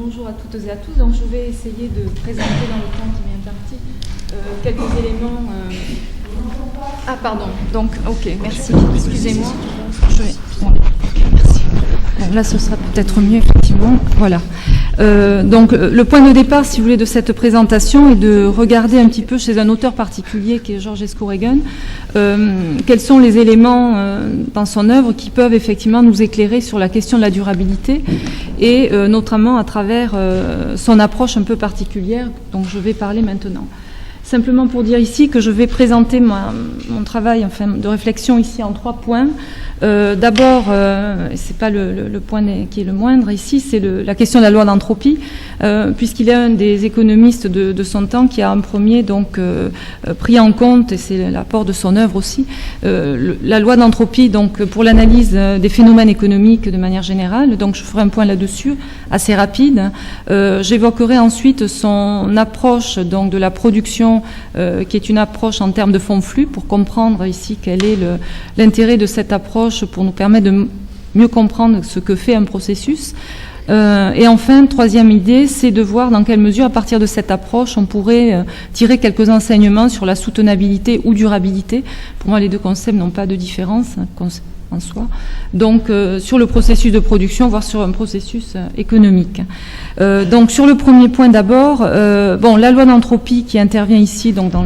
Bonjour à toutes et à tous. Donc, je vais essayer de présenter dans le temps qui m'est imparti quelques éléments. Ah, pardon. Donc, ok, merci. Excusez-moi. Merci. Bon, là, ce sera peut-être mieux, effectivement. Voilà. Donc, le point de départ, si vous voulez, de cette présentation est de regarder un petit peu chez un auteur particulier qui est Georges Escouréguen, quels sont les éléments dans son œuvre qui peuvent effectivement nous éclairer sur la question de la durabilité et notamment à travers son approche un peu particulière dont je vais parler maintenant. Simplement pour dire ici que je vais présenter mon travail de réflexion ici en 3 points. D'abord, c'est pas le point qui est le moindre ici, c'est la question de la loi d'entropie, puisqu'il est un des économistes de son temps qui a en premier donc pris en compte, et c'est l'apport de son œuvre aussi, la loi d'entropie donc pour l'analyse des phénomènes économiques de manière générale. Donc je ferai un point là-dessus assez rapide. J'évoquerai ensuite son approche donc de la production, qui est une approche en termes de fonds-flux, pour comprendre ici quel est l'intérêt de cette approche pour nous permettre de mieux comprendre ce que fait un processus. Et enfin, troisième idée, c'est de voir dans quelle mesure, à partir de cette approche, on pourrait tirer quelques enseignements sur la soutenabilité ou durabilité. Pour moi, les deux concepts n'ont pas de différence en soi. Donc, sur le processus de production, voire sur un processus économique. Donc, sur le premier point d'abord, la loi d'entropie qui intervient ici, donc dans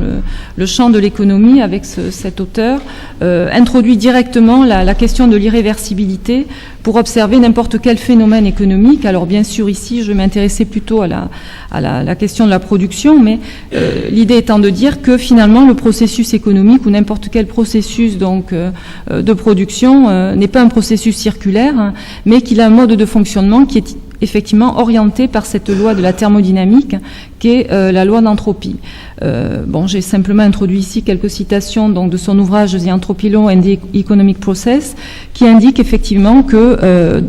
le champ de l'économie, avec cet auteur, introduit directement la question de l'irréversibilité pour observer n'importe quel phénomène économique. Alors, bien sûr, ici, je vais m'intéresser plutôt à la question de la production, mais l'idée étant de dire que finalement, le processus économique ou n'importe quel processus donc de production n'est pas un processus circulaire, hein, mais qu'il a un mode de fonctionnement qui est effectivement orienté par cette loi de la thermodynamique qui est la loi d'entropie. J'ai simplement introduit ici quelques citations donc de son ouvrage The Entropy Law and the Economic Process qui indique effectivement que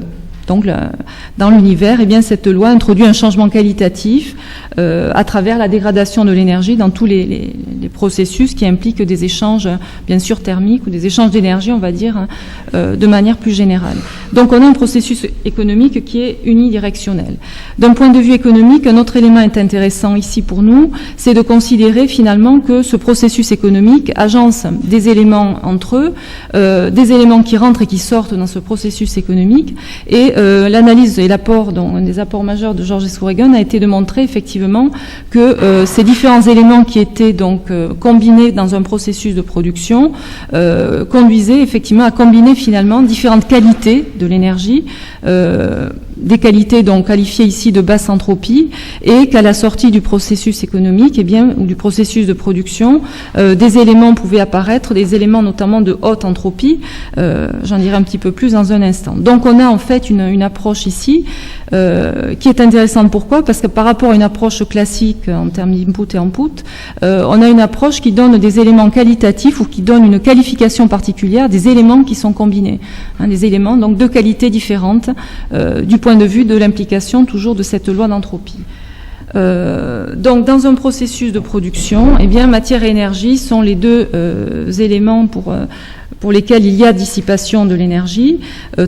dans l'univers, cette loi introduit un changement qualitatif à travers la dégradation de l'énergie dans tous les processus qui impliquent des échanges, bien sûr thermiques, ou des échanges d'énergie, on va dire, de manière plus générale. Donc on a un processus économique qui est unidirectionnel. D'un point de vue économique, un autre élément est intéressant ici pour nous, c'est de considérer finalement que ce processus économique agence des éléments entre eux, des éléments qui rentrent et qui sortent dans ce processus économique, et l'analyse et l'apport, un des apports majeurs de Georges Escouréguen a été de montrer effectivement que ces différents éléments qui étaient donc combinés dans un processus de production conduisaient effectivement à combiner finalement différentes qualités de l'énergie, des qualités donc qualifiées ici de basse entropie, et qu'à la sortie du processus économique, ou du processus de production, des éléments pouvaient apparaître, des éléments notamment de haute entropie. J'en dirai un petit peu plus dans un instant. Donc on a en fait une approche ici qui est intéressante. Pourquoi ? Parce que par rapport à une approche classique en termes d'input et output, on a une approche qui donne des éléments qualitatifs ou qui donne une qualification particulière des éléments qui sont combinés, des éléments donc de qualité différentes du point de vue de l'implication toujours de cette loi d'entropie. Donc dans un processus de production, matière et énergie sont les deux éléments pour lesquels il y a dissipation de l'énergie,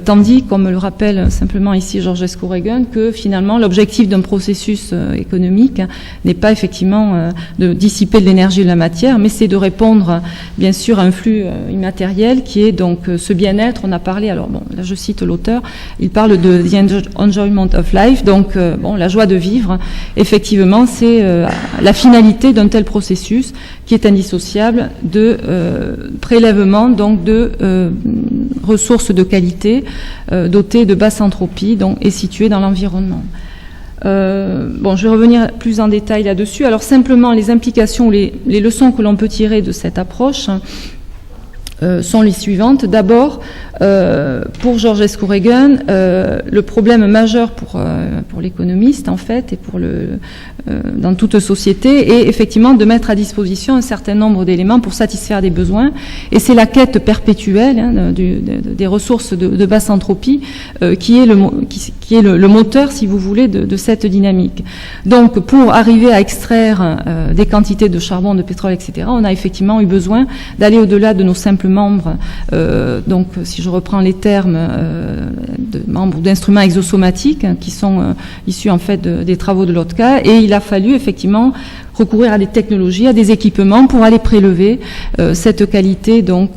tandis, comme le rappelle simplement ici Georges Escouréguen, que finalement l'objectif d'un processus économique n'est pas effectivement de dissiper de l'énergie de la matière, mais c'est de répondre bien sûr à un flux immatériel qui est donc ce bien-être. On a parlé, là je cite l'auteur, il parle de the enjoyment of life, donc la joie de vivre. Effectivement, c'est la finalité d'un tel processus qui est indissociable de prélèvement donc de ressources de qualité dotées de basse entropie et situées dans l'environnement. Je vais revenir plus en détail là-dessus. Alors simplement, les implications, les leçons que l'on peut tirer de cette approche sont les suivantes. D'abord, pour Georges Escouréguen, le problème majeur pour l'économiste en fait et dans toute société est effectivement de mettre à disposition un certain nombre d'éléments pour satisfaire des besoins, et c'est la quête perpétuelle des ressources de basse entropie qui est le moteur, si vous voulez, de cette dynamique. Donc pour arriver à extraire des quantités de charbon, de pétrole, etc., on a effectivement eu besoin d'aller au-delà de nos simples membres, donc si je reprends les termes de membres d'instruments exosomatiques qui sont issus en fait des travaux de Lotka, et il a fallu effectivement recourir à des technologies, à des équipements pour aller prélever cette qualité donc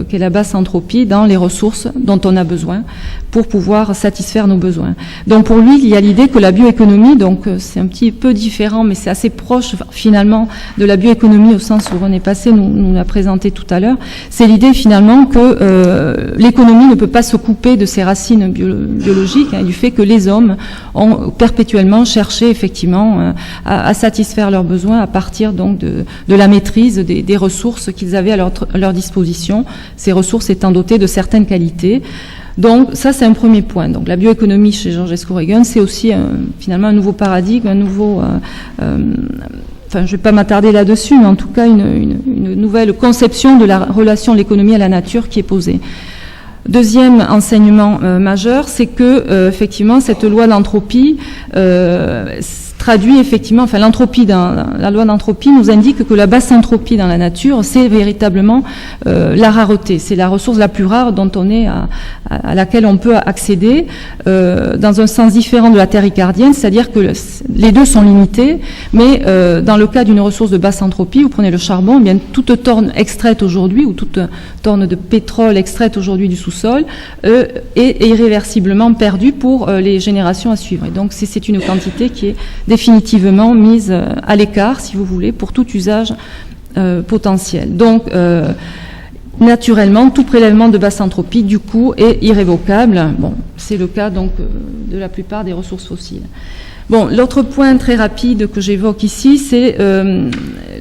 qu'est la basse entropie dans les ressources dont on a besoin pour pouvoir satisfaire nos besoins. Donc pour lui, il y a l'idée que la bioéconomie, donc c'est un petit peu différent, mais c'est assez proche finalement de la bioéconomie au sens où René Passet nous l'a présenté tout à l'heure. C'est l'idée finalement que l'économie ne peut pas se couper de ses racines biologiques, du fait que les hommes ont perpétuellement cherché effectivement à satisfaire leurs besoins à partir donc de la maîtrise des ressources qu'ils avaient à leur disposition, ces ressources étant dotées de certaines qualités. Donc ça, c'est un premier point. Donc la bioéconomie chez George Escouréguen, c'est aussi finalement un nouveau paradigme, un nouveau... Enfin, je ne vais pas m'attarder là-dessus, mais en tout cas une nouvelle conception de la relation de l'économie à la nature qui est posée. Deuxième enseignement majeur, c'est que effectivement cette loi d'entropie traduit effectivement, enfin l'entropie la loi d'entropie nous indique que la basse entropie dans la nature, c'est véritablement la rareté, c'est la ressource la plus rare dont on est à laquelle on peut accéder dans un sens différent de la terre ricardienne, c'est-à-dire que les deux sont limités, mais dans le cas d'une ressource de basse entropie, vous prenez le charbon, eh bien toute torne extraite aujourd'hui ou toute torne de pétrole extraite aujourd'hui du sous-sol est irréversiblement perdue pour les générations à suivre. Et donc c'est une quantité qui est définitivement mise à l'écart, si vous voulez, pour tout usage potentiel. Donc, naturellement, tout prélèvement de basse entropie, du coup, est irrévocable. Bon, c'est le cas, donc, de la plupart des ressources fossiles. Bon, l'autre point très rapide que j'évoque ici, c'est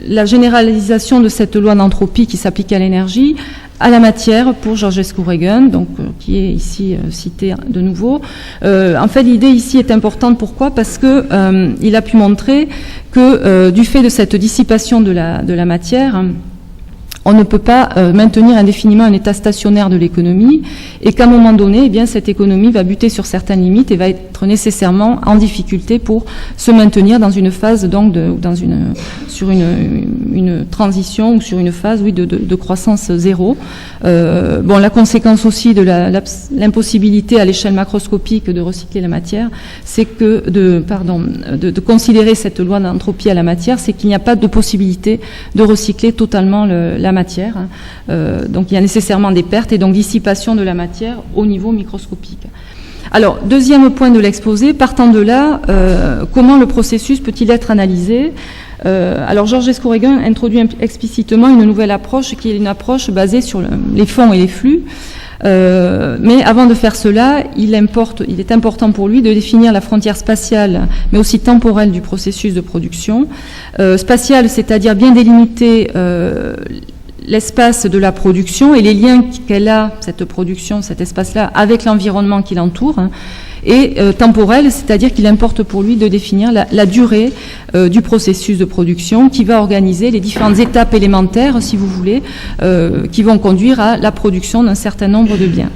la généralisation de cette loi d'entropie qui s'applique à l'énergie, à la matière pour George Escouréguen, donc qui est ici cité de nouveau. En fait, l'idée ici est importante. Pourquoi ? Parce que il a pu montrer que du fait de cette dissipation de la matière, on ne peut pas maintenir indéfiniment un état stationnaire de l'économie, et qu'à un moment donné, eh bien, cette économie va buter sur certaines limites et va être nécessairement en difficulté pour se maintenir dans une phase donc sur une transition ou sur une phase de croissance zéro. Bon, la conséquence aussi de l'impossibilité à l'échelle macroscopique de recycler la matière, c'est que de considérer cette loi d'entropie à la matière, c'est qu'il n'y a pas de possibilité de recycler totalement la matière. Donc il y a nécessairement des pertes et donc dissipation de la matière au niveau microscopique. Alors, deuxième point de l'exposé, partant de là, comment le processus peut-il être analysé ? Alors, George Escouréguen introduit explicitement une nouvelle approche qui est une approche basée sur les fonds et les flux. Mais avant de faire cela, il est important pour lui de définir la frontière spatiale, mais aussi temporelle du processus de production. Spatiale, c'est-à-dire bien délimiter l'espace de la production et les liens qu'elle a, cette production, cet espace-là, avec l'environnement qui l'entoure, et temporel, c'est-à-dire qu'il importe pour lui de définir la durée du processus de production qui va organiser les différentes étapes élémentaires, si vous voulez, qui vont conduire à la production d'un certain nombre de biens.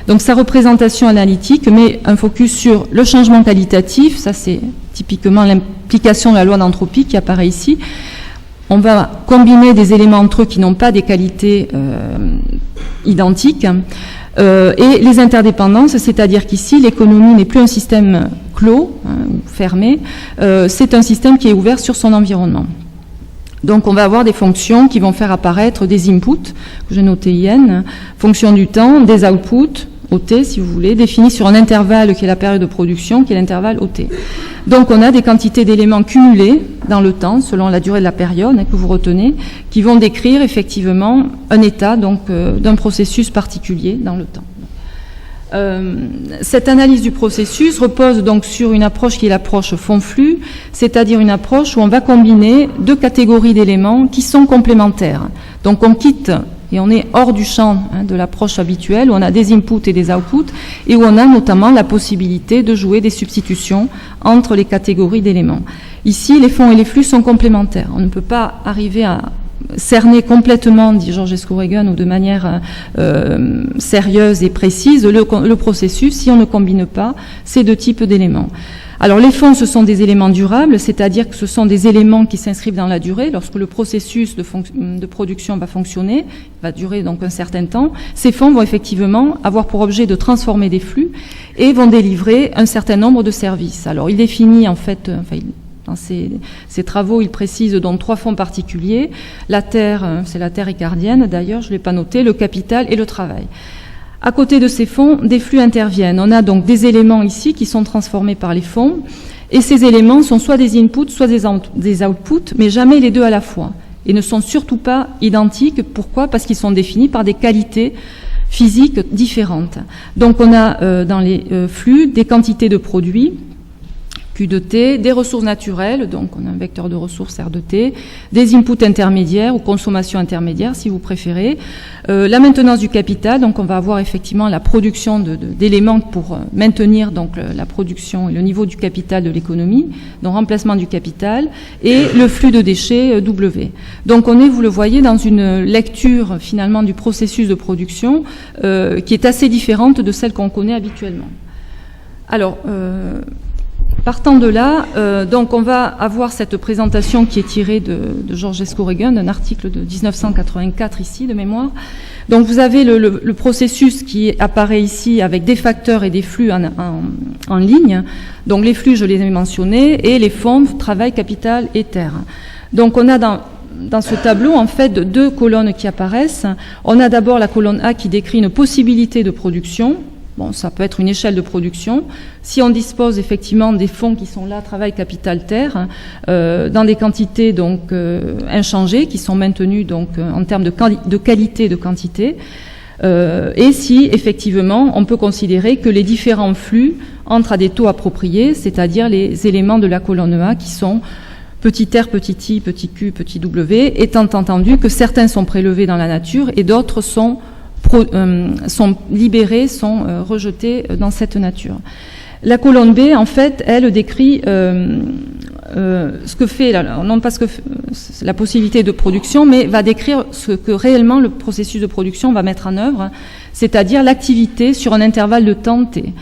Donc sa représentation analytique met un focus sur le changement qualitatif, ça c'est typiquement l'implication de la loi d'entropie qui apparaît ici. On va combiner des éléments entre eux qui n'ont pas des qualités identiques et les interdépendances, c'est-à-dire qu'ici l'économie n'est plus un système clos ou fermé, c'est un système qui est ouvert sur son environnement. Donc on va avoir des fonctions qui vont faire apparaître des inputs, que j'ai noté IN, fonction du temps, des outputs, OT si vous voulez, définis sur un intervalle qui est la période de production, qui est l'intervalle OT. Donc on a des quantités d'éléments cumulés dans le temps, selon la durée de la période que vous retenez, qui vont décrire effectivement un état donc d'un processus particulier dans le temps. Cette analyse du processus repose donc sur une approche qui est l'approche fond-flux, c'est-à-dire une approche où on va combiner deux catégories d'éléments qui sont complémentaires. Donc on quitte et on est hors du champ de l'approche habituelle, où on a des inputs et des outputs, et où on a notamment la possibilité de jouer des substitutions entre les catégories d'éléments. Ici, les fonds et les flux sont complémentaires. On ne peut pas arriver à cerner complètement, dit George Escouréguen, ou de manière sérieuse et précise, le processus si on ne combine pas ces deux types d'éléments. Alors les fonds, ce sont des éléments durables, c'est-à-dire que ce sont des éléments qui s'inscrivent dans la durée. Lorsque le processus de production va fonctionner, va durer donc un certain temps, ces fonds vont effectivement avoir pour objet de transformer des flux et vont délivrer un certain nombre de services. Alors il définit en fait, dans ses travaux, il précise donc 3 fonds particuliers. La terre, c'est la terre ricardienne d'ailleurs, je ne l'ai pas noté, le capital et le travail. À côté de ces fonds, des flux interviennent. On a donc des éléments ici qui sont transformés par les fonds, et ces éléments sont soit des inputs, soit des outputs, mais jamais les deux à la fois, et ne sont surtout pas identiques. Pourquoi ? Parce qu'ils sont définis par des qualités physiques différentes. Donc on a dans les flux des quantités de produits, Q de T, des ressources naturelles, donc on a un vecteur de ressources R de T, des inputs intermédiaires ou consommation intermédiaire si vous préférez, la maintenance du capital, donc on va avoir effectivement la production d'éléments pour maintenir donc la production et le niveau du capital de l'économie, donc remplacement du capital, et le flux de déchets W. Donc on est, vous le voyez, dans une lecture finalement du processus de production qui est assez différente de celle qu'on connaît habituellement. Alors, partant de là, donc on va avoir cette présentation qui est tirée de George Escoregan, d'un article de 1984 ici, de mémoire. Donc vous avez le processus qui apparaît ici avec des facteurs et des flux en ligne. Donc les flux, je les ai mentionnés, et les fonds, travail, capital et terre. Donc on a dans ce tableau, en fait, 2 colonnes qui apparaissent. On a d'abord la colonne A qui décrit une possibilité de production. Bon, ça peut être une échelle de production. Si on dispose effectivement des fonds qui sont là, travail, capital, terre, dans des quantités donc inchangées, qui sont maintenues donc en termes de qualité, de quantité, et si effectivement on peut considérer que les différents flux entrent à des taux appropriés, c'est-à-dire les éléments de la colonne A qui sont petit r, petit i, petit q, petit w, étant entendu que certains sont prélevés dans la nature et d'autres sont libérés, sont rejetés dans cette nature. La colonne B, en fait, elle décrit ce que fait, non pas ce que la possibilité de production, mais va décrire ce que réellement le processus de production va mettre en œuvre, c'est-à-dire l'activité sur un intervalle de temps t.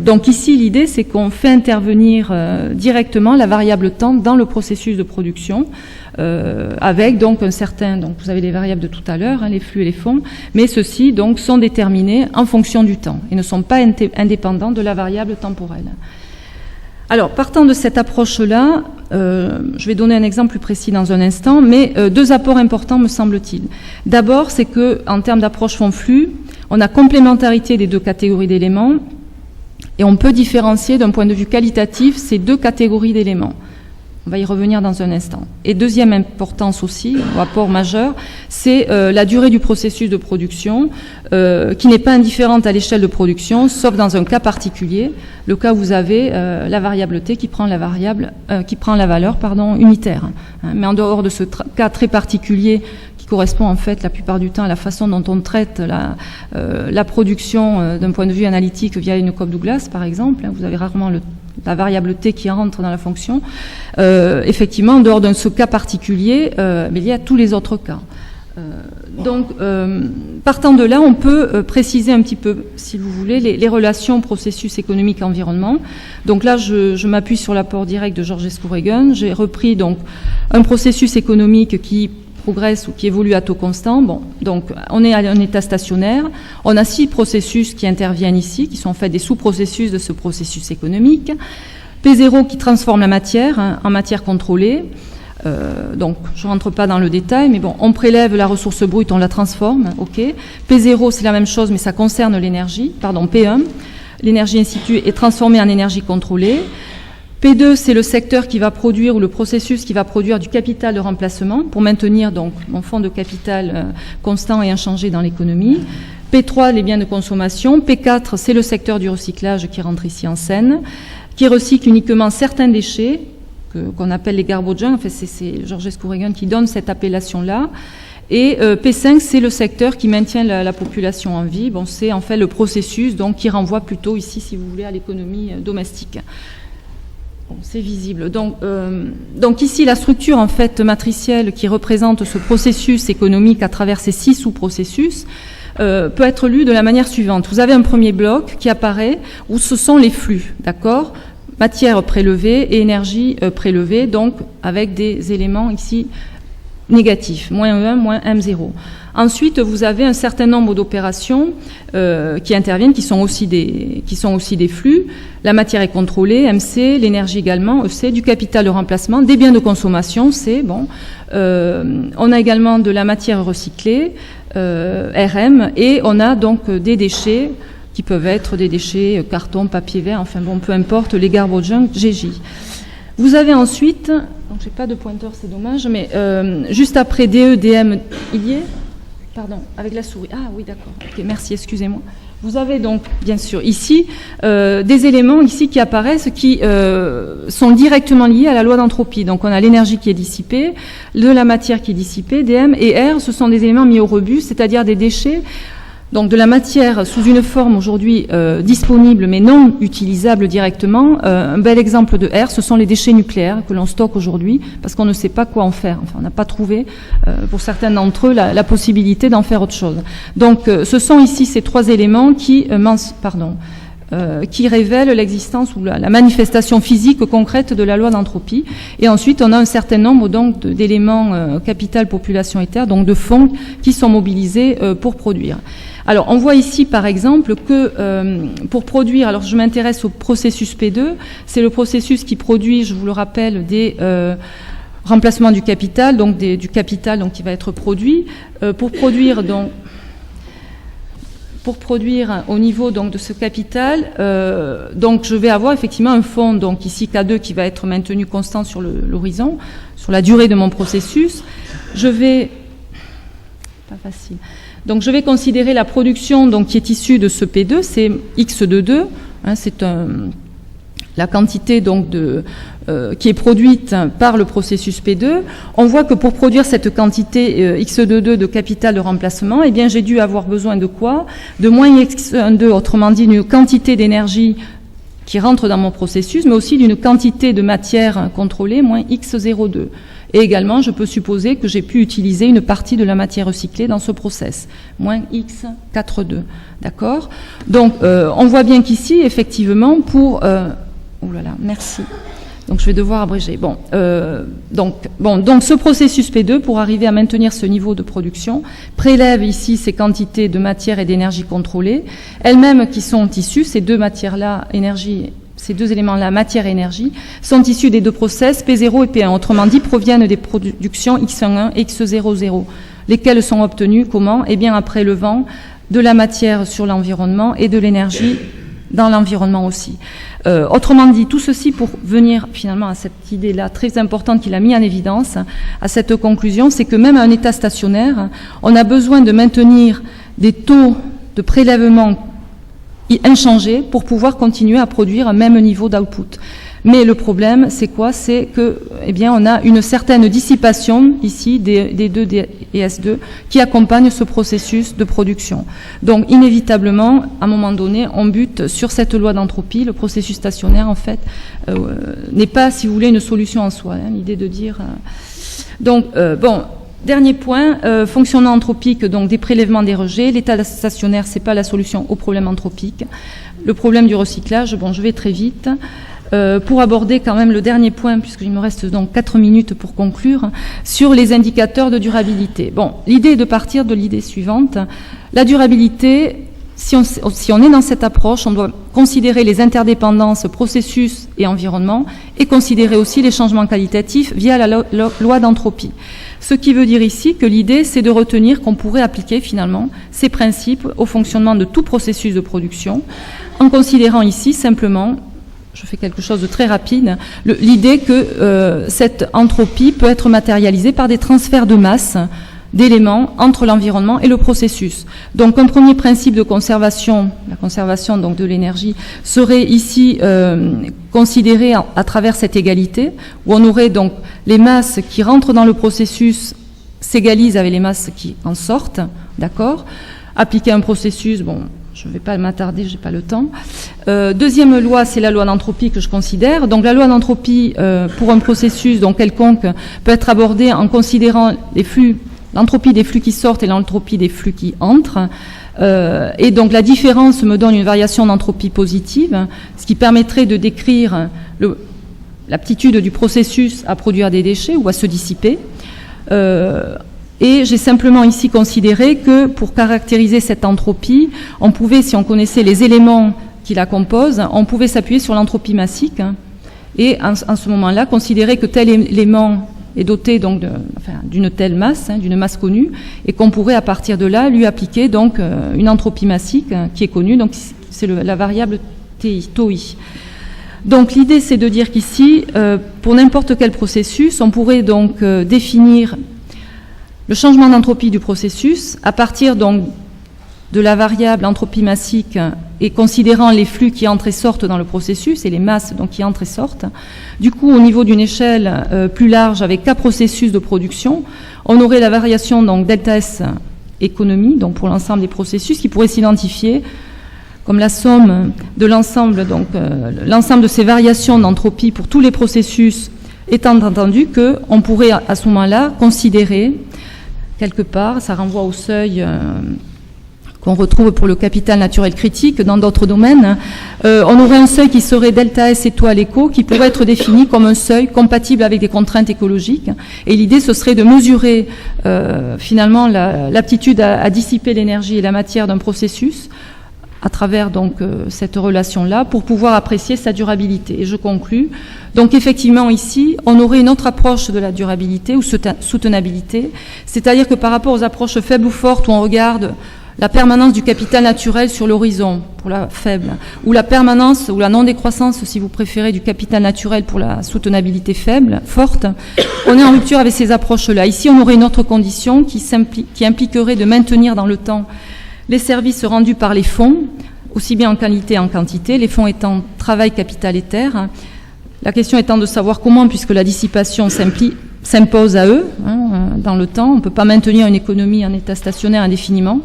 Donc ici, l'idée, c'est qu'on fait intervenir directement la variable temps dans le processus de production, avec donc un certain, donc vous avez les variables de tout à l'heure, les flux et les fonds, mais ceux-ci donc sont déterminés en fonction du temps et ne sont pas indépendants de la variable temporelle. Alors, partant de cette approche-là, je vais donner un exemple plus précis dans un instant, mais 2 apports importants me semble-t-il. D'abord, c'est que en termes d'approche fond-flux, on a complémentarité des 2 catégories d'éléments et on peut différencier d'un point de vue qualitatif ces 2 catégories d'éléments. On va y revenir dans un instant. Et deuxième importance aussi, ou apport majeur, c'est la durée du processus de production, qui n'est pas indifférente à l'échelle de production, sauf dans un cas particulier, le cas où vous avez la variable t qui prend la valeur unitaire. Mais en dehors de ce cas très particulier, qui correspond en fait la plupart du temps à la façon dont on traite la production d'un point de vue analytique via une Cobb-Douglas, par exemple, vous avez rarement la variable t qui rentre dans la fonction. Effectivement, en dehors de ce cas particulier, mais il y a tous les autres cas. Donc, partant de là, on peut préciser un petit peu, si vous voulez, les relations processus économique-environnement. Donc là, je m'appuie sur l'apport direct de George Escoregan. J'ai repris donc un processus économique qui progresse ou qui évolue à taux constant. Bon, donc on est à un état stationnaire. On a 6 processus qui interviennent ici, qui sont en fait des sous-processus de ce processus économique. P0 qui transforme la matière en matière contrôlée. Donc je ne rentre pas dans le détail, mais bon, on prélève la ressource brute, on la transforme, ok. P0 c'est la même chose, mais ça concerne l'énergie. Pardon, P1, l'énergie instituée est transformée en énergie contrôlée. P2, c'est le secteur qui va produire, ou le processus qui va produire du capital de remplacement pour maintenir donc mon fonds de capital constant et inchangé dans l'économie. P3, les biens de consommation. P4, c'est le secteur du recyclage qui rentre ici en scène, qui recycle uniquement certains déchets, qu'on appelle les garbogens. En fait, c'est George Escoregan qui donne cette appellation-là. Et P5, c'est le secteur qui maintient la population en vie. Bon, c'est en fait le processus donc, qui renvoie plutôt ici, si vous voulez, à l'économie domestique. Bon, c'est visible. Donc ici, la structure en fait matricielle qui représente ce processus économique à travers ces 6 sous-processus peut être lue de la manière suivante. Vous avez un premier bloc qui apparaît où ce sont les flux, d'accord ? matière prélevée et énergie prélevée, donc avec des éléments ici négatifs, moins E1, moins M0. Ensuite, vous avez un certain nombre d'opérations qui interviennent, qui sont aussi des flux. La matière est contrôlée, MC, l'énergie également, EC, du capital de remplacement, des biens de consommation, C, bon. On a également de la matière recyclée, RM, et on a donc des déchets qui peuvent être des déchets carton, papier, verre, enfin bon, peu importe, les garbage junk, GJ. Vous avez ensuite, donc j'ai pas de pointeur, c'est dommage, mais juste après DE, DM, il y est. Pardon, avec la souris. Ah oui, d'accord. Ok, merci, excusez-moi. Vous avez donc, bien sûr, ici, des éléments ici qui apparaissent qui sont directement liés à la loi d'entropie. Donc on a l'énergie qui est dissipée, de la matière qui est dissipée, DM et R, ce sont des éléments mis au rebut, c'est-à-dire des déchets. Donc de la matière sous une forme aujourd'hui disponible mais non utilisable directement. Un bel exemple de R, ce sont les déchets nucléaires que l'on stocke aujourd'hui parce qu'on ne sait pas quoi en faire. Enfin, on n'a pas trouvé pour certains d'entre eux la possibilité d'en faire autre chose. Donc ce sont ici ces trois éléments qui révèlent l'existence ou la manifestation physique concrète de la loi d'entropie. Et ensuite, on a un certain nombre donc d'éléments capital, population et terre, donc de fonds qui sont mobilisés pour produire. Alors, on voit ici, par exemple, que pour produire, alors je m'intéresse au processus P2, c'est le processus qui produit, je vous le rappelle, des remplacements du capital, donc du capital donc, qui va être produit. Pour produire au niveau donc de ce capital, donc je vais avoir effectivement un fonds, donc ici K2 qui va être maintenu constant sur l'horizon, sur la durée de mon processus. Je vais, pas facile. Donc je vais considérer la production donc qui est issue de ce P2, c'est X22, hein, c'est la quantité donc qui est produite par le processus P2. On voit que pour produire cette quantité X22 de capital de remplacement, eh bien j'ai dû avoir besoin de quoi? De moins X12, autrement dit une quantité d'énergie qui rentre dans mon processus, mais aussi d'une quantité de matière contrôlée, moins X02. Et également, je peux supposer que j'ai pu utiliser une partie de la matière recyclée dans ce process, moins X42. D'accord? Donc, on voit bien qu'ici, effectivement, pour... oh là là, merci. Donc, je vais devoir abréger. Bon, donc, ce processus P2, pour arriver à maintenir ce niveau de production, prélève ici ces quantités de matière et d'énergie contrôlées, elles-mêmes qui sont issues, ces deux matières-là, énergie... Ces deux éléments-là, matière et énergie, sont issus des deux process P0 et P1. Autrement dit, proviennent des productions X11 et X00, lesquelles sont obtenues comment? Eh bien, après le vent de la matière sur l'environnement et de l'énergie dans l'environnement aussi. Autrement dit, tout ceci pour venir finalement à cette idée-là très importante qu'il a mis en évidence, à cette conclusion, c'est que même à un état stationnaire, on a besoin de maintenir des taux de prélèvement inchangé pour pouvoir continuer à produire un même niveau d'output. Mais le problème, c'est quoi? C'est que, eh bien, on a une certaine dissipation ici des 2 et S2 qui accompagnent ce processus de production. Donc, inévitablement, à un moment donné, on bute sur cette loi d'entropie. Le processus stationnaire, en fait, n'est pas, si vous voulez, une solution en soi. Hein, l'idée de dire. Donc, bon. Dernier point, fonctionnement anthropique, donc des prélèvements, des rejets. L'état stationnaire, c'est pas la solution au problème anthropique. Le problème du recyclage, bon, je vais très vite. Pour aborder quand même le dernier point, puisqu'il me reste donc 4 minutes pour conclure, sur les indicateurs de durabilité. Bon, l'idée est de partir de l'idée suivante. La durabilité, si on est dans cette approche, on doit considérer les interdépendances processus et environnement et considérer aussi les changements qualitatifs via la loi d'entropie. Ce qui veut dire ici que l'idée, c'est de retenir qu'on pourrait appliquer finalement ces principes au fonctionnement de tout processus de production, en considérant ici simplement, je fais quelque chose de très rapide, l'idée que cette entropie peut être matérialisée par des transferts de masse d'éléments entre l'environnement et le processus. Donc un premier principe de conservation, la conservation donc de l'énergie, serait ici considéré à travers cette égalité, où on aurait donc les masses qui rentrent dans le processus s'égalisent avec les masses qui en sortent, d'accord? Appliquer un processus, bon, je ne vais pas m'attarder, j'ai pas le temps. Deuxième loi, c'est la loi d'entropie que je considère. Donc la loi d'entropie pour un processus donc quelconque peut être abordée en considérant les flux, l'entropie des flux qui sortent et l'entropie des flux qui entrent. Et donc la différence me donne une variation d'entropie positive, ce qui permettrait de décrire l'aptitude du processus à produire des déchets ou à se dissiper. Et j'ai simplement ici considéré que pour caractériser cette entropie, on pouvait, si on connaissait les éléments qui la composent, on pouvait s'appuyer sur l'entropie massique et en ce moment-là considérer que tel élément est doté donc d'une telle masse, d'une masse connue, et qu'on pourrait à partir de là lui appliquer donc une entropie massique qui est connue, donc c'est la variable TI. Donc l'idée c'est de dire qu'ici, pour n'importe quel processus, on pourrait donc définir le changement d'entropie du processus à partir donc de la variable entropie massique et considérant les flux qui entrent et sortent dans le processus et les masses donc qui entrent et sortent. Du coup, au niveau d'une échelle plus large avec cas processus de production, on aurait la variation donc delta S économie donc pour l'ensemble des processus qui pourrait s'identifier comme la somme de l'ensemble donc l'ensemble de ces variations d'entropie pour tous les processus, étant entendu que on pourrait à ce moment-là considérer quelque part, ça renvoie au seuil qu'on retrouve pour le capital naturel critique dans d'autres domaines, on aurait un seuil qui serait delta S étoile éco, qui pourrait être défini comme un seuil compatible avec des contraintes écologiques. Et l'idée, ce serait de mesurer finalement l'aptitude à dissiper l'énergie et la matière d'un processus à travers donc cette relation-là pour pouvoir apprécier sa durabilité. Et je conclus. Donc effectivement ici, on aurait une autre approche de la durabilité ou soutenabilité, c'est-à-dire que par rapport aux approches faibles ou fortes où on regarde la permanence du capital naturel sur l'horizon pour la faible, ou la permanence ou la non-décroissance, si vous préférez, du capital naturel pour la soutenabilité faible, forte, on est en rupture avec ces approches-là. Ici, on aurait une autre condition qui impliquerait de maintenir dans le temps les services rendus par les fonds, aussi bien en qualité qu'en quantité, les fonds étant travail, capital et terre. La question étant de savoir comment, puisque la dissipation s'impose à eux dans le temps, on ne peut pas maintenir une économie en état stationnaire indéfiniment.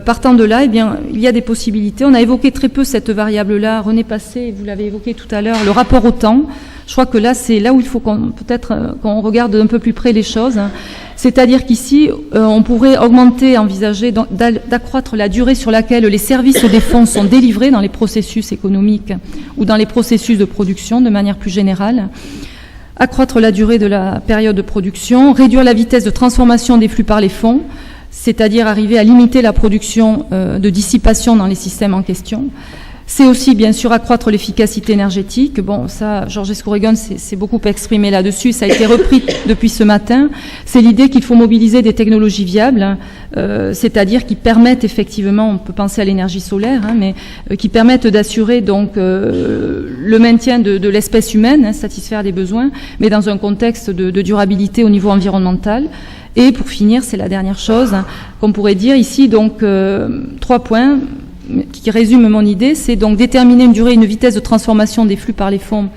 Partant de là, eh bien, il y a des possibilités. On a évoqué très peu cette variable-là. René Passé, vous l'avez évoqué tout à l'heure, le rapport au temps. Je crois que là, c'est là où il faut qu'on regarde un peu plus près les choses. C'est-à-dire qu'ici, on pourrait augmenter, envisager d'accroître la durée sur laquelle les services des fonds sont délivrés dans les processus économiques ou dans les processus de production de manière plus générale. Accroître la durée de la période de production, réduire la vitesse de transformation des flux par les fonds, c'est-à-dire arriver à limiter la production de dissipation dans les systèmes en question. C'est aussi, bien sûr, accroître l'efficacité énergétique. Bon, ça, Georges Escoregon s'est beaucoup exprimé là-dessus. Ça a été repris depuis ce matin. C'est l'idée qu'il faut mobiliser des technologies viables, c'est-à-dire qui permettent effectivement, on peut penser à l'énergie solaire, mais qui permettent d'assurer donc le maintien de l'espèce humaine, satisfaire des besoins, mais dans un contexte de durabilité au niveau environnemental. Et pour finir, c'est la dernière chose qu'on pourrait dire ici, donc 3 points qui résument mon idée, c'est donc déterminer une durée et une vitesse de transformation des flux par les fonds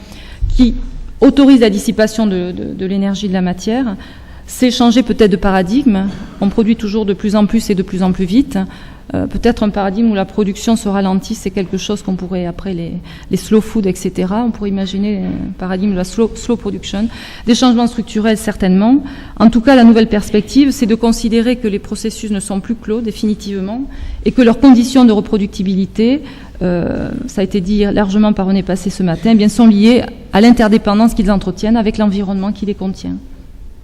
qui autorise la dissipation de l'énergie de la matière. C'est changer peut-être de paradigme. On produit toujours de plus en plus et de plus en plus vite. Peut-être un paradigme où la production se ralentit, c'est quelque chose qu'on pourrait, après les slow food, etc., on pourrait imaginer un paradigme de la slow production. Des changements structurels, certainement. En tout cas, la nouvelle perspective, c'est de considérer que les processus ne sont plus clos, définitivement, et que leurs conditions de reproductibilité, ça a été dit largement par René Passé ce matin, eh bien, sont liées à l'interdépendance qu'ils entretiennent avec l'environnement qui les contient.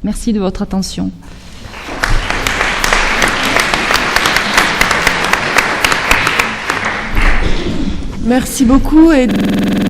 Merci de votre attention. Merci beaucoup.